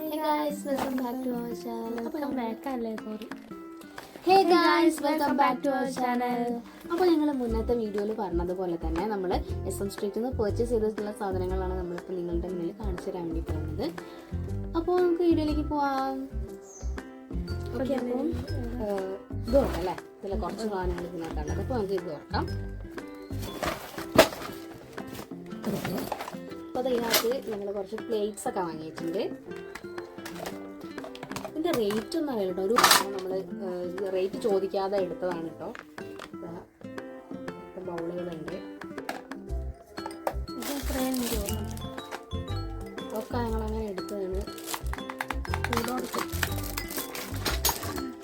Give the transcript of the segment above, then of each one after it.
Hey guys, welcome back to our channel. അപ്പോൾ ഞങ്ങൾ മുന്നത്തെ വീഡിയോയിൽ പറഞ്ഞതുപോലെ തന്നെ നമ്മൾ SM സ്ട്രീറ്റിൽ നിന്ന് പർച്ചേസ് ചെയ്തിട്ടുള്ള സാധനങ്ങളാണ് നമ്മളിപ്പോൾ നിങ്ങളുടെ മുന്നിൽ കാണിച്ചു തരാൻ വേണ്ടി പോകുന്നത്. അപ്പോൾ നമുക്ക് വീഡിയോയിലേക്ക് പോവാം. ഓക്കെ, അപ്പം ഇത് തുറക്കാം അല്ലേ? ഇതിൽ കുറച്ച് സാധനങ്ങൾ ഇതിനകത്തുള്ളത്. അപ്പോൾ നമുക്ക് ഇത് തുറക്കാം. അപ്പോൾ അതിനകത്ത് ഞങ്ങൾ കുറച്ച് പ്ലേറ്റ്സ് ഒക്കെ വാങ്ങിയിട്ടുണ്ട്. ഇതിൻ്റെ റേറ്റ് ഒന്നും അറിയില്ല കേട്ടോ. ഒരു നമ്മൾ റേറ്റ് ചോദിക്കാതെ എടുത്തതാണ് കേട്ടോ. ബൗളുകളുണ്ട്. ഒക്കെ ഞങ്ങളങ്ങനെ എടുത്തതാണ്.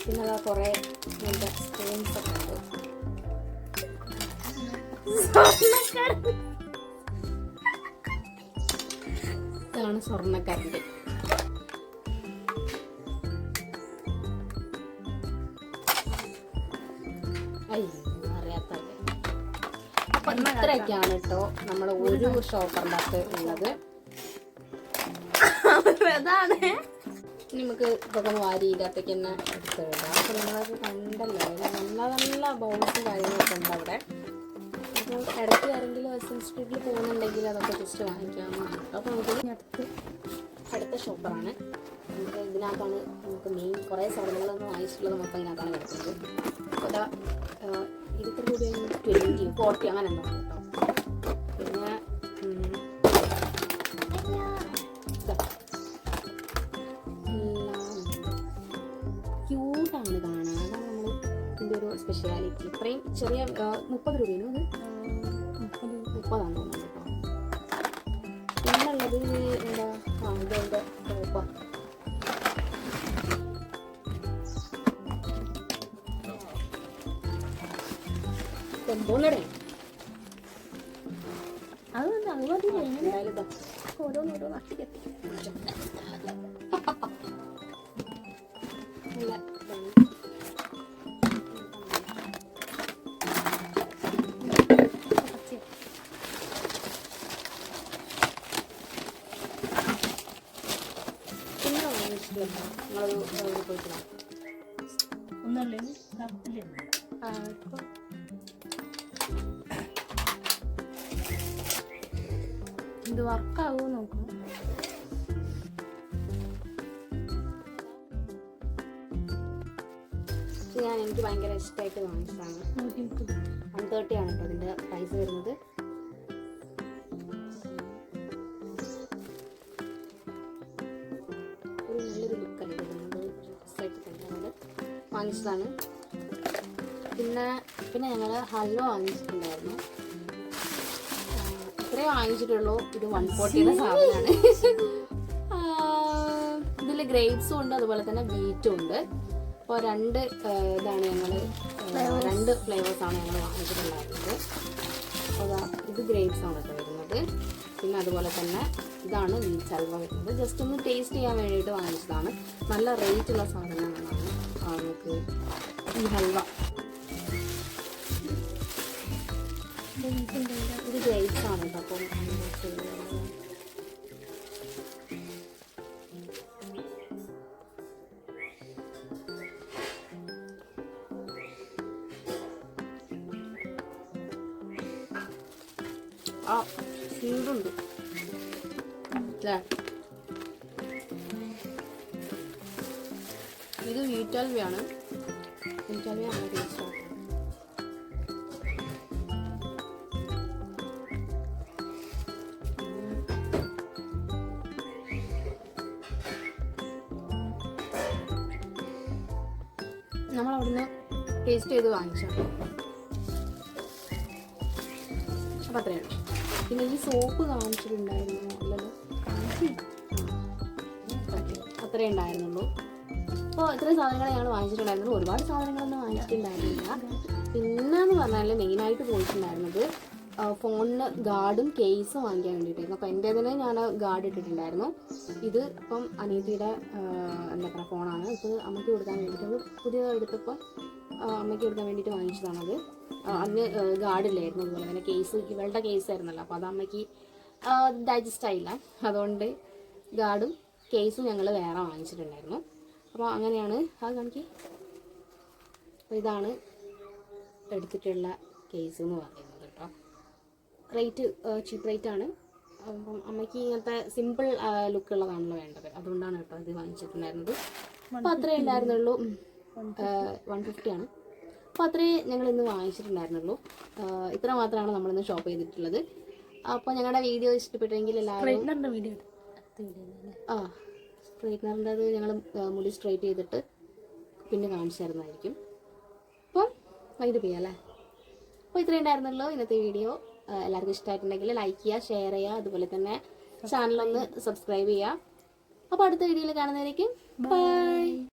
പിന്നെ അതാ കുറേ ഇങ്ങനത്തെ സ്പൂൺസ് ഒക്കെ ഉണ്ട്. ഇതാണ് സ്വർണ്ണക്കരണ്ടി. അറിയാത്തല്ലേ. അപ്പൊ ഇത്രയൊക്കെയാണ് കേട്ടോ നമ്മുടെ ഒരു ഷോപ്പറിൻ്റെ അകത്ത് ഉള്ളത്. നമുക്ക് ഇതൊക്കെ വാരി ഇതിനകത്തേക്ക് തന്നെ എടുത്ത് വിടാം. അപ്പൊ നിങ്ങളത് കണ്ടല്ലോ, നല്ല നല്ല ബൗൾസ് കാര്യങ്ങളൊക്കെ ഉണ്ട് അവിടെ. അപ്പോൾ ഇടയ്ക്ക് ആരെങ്കിലും SM സ്ട്രീറ്റിൽ പോകുന്നുണ്ടെങ്കിൽ അതൊക്കെ ജസ്റ്റ് വാങ്ങിക്കാവുന്നതാണ്. അപ്പോൾ നമുക്ക് അടുത്ത ഷോപ്പറാണ്. നമുക്ക് ഇതിനകത്താണ് നമുക്ക് മെയിൻ കുറേ സാധനങ്ങളൊന്നും വാങ്ങിച്ചിട്ടുള്ളത് മൊത്തം ഇതിനകത്താണ് കിടക്കുന്നത്. അപ്പോൾ അതാ ഇതിത്ര രൂപ 20, 40 അങ്ങനെ ഉണ്ടോ കേട്ടോ. പിന്നെ ക്യൂട്ടാണ് കാണാൻ. അതാണ് നമ്മൾ ഇതിൻ്റെ ഒരു സ്പെഷ്യാലിറ്റി. ഇത്രയും ചെറിയ 30 രൂപയാണ് അത്. 30 തോന്നുന്നു കേട്ടോ. പിന്നുള്ളത് എന്താ ഇതുണ്ട് ടോപ്പ്. ഓരോന്നോരോ നട്ടിക്കെത്തി ഇത് വർക്കാവോ നോക്കും. എനിക്ക് ഭയങ്കര ഇഷ്ടമായിട്ട് വാങ്ങിച്ചതാണ്. 130 ആണ് കേട്ടോ ഇതിൻ്റെ പ്രൈസ് വരുന്നത്. ഒരു നല്ലൊരു ലുക്കല്ലേ വാങ്ങിച്ചതാണ്. പിന്നെ ഞങ്ങൾ ഹൽവ വാങ്ങിച്ചിട്ടുണ്ടായിരുന്നു. ഇത്രേ വാങ്ങിച്ചിട്ടുള്ളൂ. ഇത് 140 സാധനമാണ്. ഇതിൽ ഗ്രേപ്സും ഉണ്ട്, അതുപോലെ തന്നെ വീറ്റും ഉണ്ട്. അപ്പോൾ രണ്ട് ഫ്ലേവേഴ്സാണ് ഞങ്ങൾ വാങ്ങിച്ചിട്ടുണ്ടായിരുന്നത്. അപ്പോൾ ഇത് ഗ്രേപ്സ് ആണ് കേട്ടോ വരുന്നത്. പിന്നെ അതുപോലെ തന്നെ ഇതാണ് വീറ്റ് ഹൽവ വരുന്നത്. ജസ്റ്റ് ഒന്ന് ടേസ്റ്റ് ചെയ്യാൻ വേണ്ടിയിട്ട് വാങ്ങിച്ചതാണ്. നല്ല റേറ്റുള്ള സാധനങ്ങളാണ് നമുക്ക് ഈ ഹൽവ. ഇത് ഗ്രേപ്സ് ആണ് കേട്ടോ. അപ്പം ചൂടുണ്ട് അല്ലേ. ഇത് വീറ്റ് ഹൽവയാണ്. വീറ്റ് ഹൽവയാണ് ടേസ്റ്റ്. നമ്മളവിടുന്ന് ടേസ്റ്റ് ചെയ്ത് വാങ്ങിച്ചാണ്. അപ്പം അത്രയാണ്. പിന്നെ ഈ സോപ്പ് കാണിച്ചിട്ടുണ്ടായിരുന്നു അല്ലല്ലോ, അത്രേ ഉണ്ടായിരുന്നുള്ളൂ. അപ്പോൾ ഇത്രയും സാധനങ്ങൾ ഞങ്ങൾ വാങ്ങിച്ചിട്ടുണ്ടായിരുന്നുള്ളൂ. ഒരുപാട് സാധനങ്ങളൊന്നും വാങ്ങിച്ചിട്ടുണ്ടായിരുന്നില്ല. പിന്നെന്ന് പറഞ്ഞാൽ മെയിനായിട്ട് പോയിട്ടുണ്ടായിരുന്നത് ഫോണിന് ഗാർഡും കേസും വാങ്ങിക്കാൻ വേണ്ടിയിട്ടായിരുന്നു. അപ്പോൾ എൻ്റെ തന്നെ ഞാൻ ഗാർഡ് ഇട്ടിട്ടുണ്ടായിരുന്നു. ഇത് ഇപ്പം അനിയത്തിയുടെ എന്താ പറയുക ഫോണാണ്. ഇപ്പോൾ അമ്മയ്ക്ക് കൊടുക്കാൻ വേണ്ടിയിട്ട് പുതിയതായി എടുത്തപ്പോൾ അമ്മയ്ക്ക് കൊടുക്കാൻ വേണ്ടിയിട്ട് വാങ്ങിച്ചതാണത്. അന്ന് ഗാർഡില്ലായിരുന്നു. അതുപോലെ തന്നെ കേസ് ഇവളുടെ കേസ് ആയിരുന്നല്ലോ. അപ്പോൾ അത് അമ്മയ്ക്ക് ഡൈജസ്റ്റ് ആയില്ല. അതുകൊണ്ട് ഗാർഡും കേസും ഞങ്ങൾ വേറെ വാങ്ങിച്ചിട്ടുണ്ടായിരുന്നു. അപ്പോൾ അങ്ങനെയാണ് അത് കാണിക്കി. അപ്പോൾ ഇതാണ് എടുത്തിട്ടുള്ള കേസ് എന്ന് പറയുന്നത് കേട്ടോ. റേറ്റ് ചീപ്പ് റേറ്റ് ആണ്. അപ്പം അമ്മയ്ക്ക് ഇങ്ങനത്തെ സിമ്പിൾ ലുക്കുള്ളതാണല്ലോ വേണ്ടത്, അതുകൊണ്ടാണ് കേട്ടോ ഇത് വാങ്ങിച്ചിട്ടുണ്ടായിരുന്നത്. അപ്പോൾ അത്രേ ഉണ്ടായിരുന്നുള്ളൂ. 150 ആണ്. അപ്പോൾ അത്രേ ഞങ്ങൾ ഇന്ന് വാങ്ങിച്ചിട്ടുണ്ടായിരുന്നുള്ളൂ. ഇത്ര മാത്രമാണ് നമ്മളിന്ന് ഷോപ്പ് ചെയ്തിട്ടുള്ളത്. അപ്പോൾ ഞങ്ങളുടെ വീഡിയോ ഇഷ്ടപ്പെട്ടെങ്കിൽ എല്ലാവരും സ്ട്രൈറ്റ്നറിൻ്റെ അത് ഞങ്ങൾ മുടി സ്ട്രൈറ്റ് ചെയ്തിട്ട് പിന്നെ കാണിച്ചു തരുന്നതായിരിക്കും. അപ്പം വൈകിട്ട് ചെയ്യാം അല്ലേ. അപ്പോൾ ഇത്രയും ഉണ്ടായിരുന്നല്ലോ ഇന്നത്തെ വീഡിയോ. എല്ലാവർക്കും ഇഷ്ടമായിട്ടുണ്ടെങ്കിൽ ലൈക്ക് ചെയ്യുക, ഷെയർ ചെയ്യുക, അതുപോലെ തന്നെ ചാനലൊന്ന് സബ്സ്ക്രൈബ് ചെയ്യുക. അപ്പോൾ അടുത്ത വീഡിയോയിൽ കാണുന്നതായിരിക്കും. ബൈ.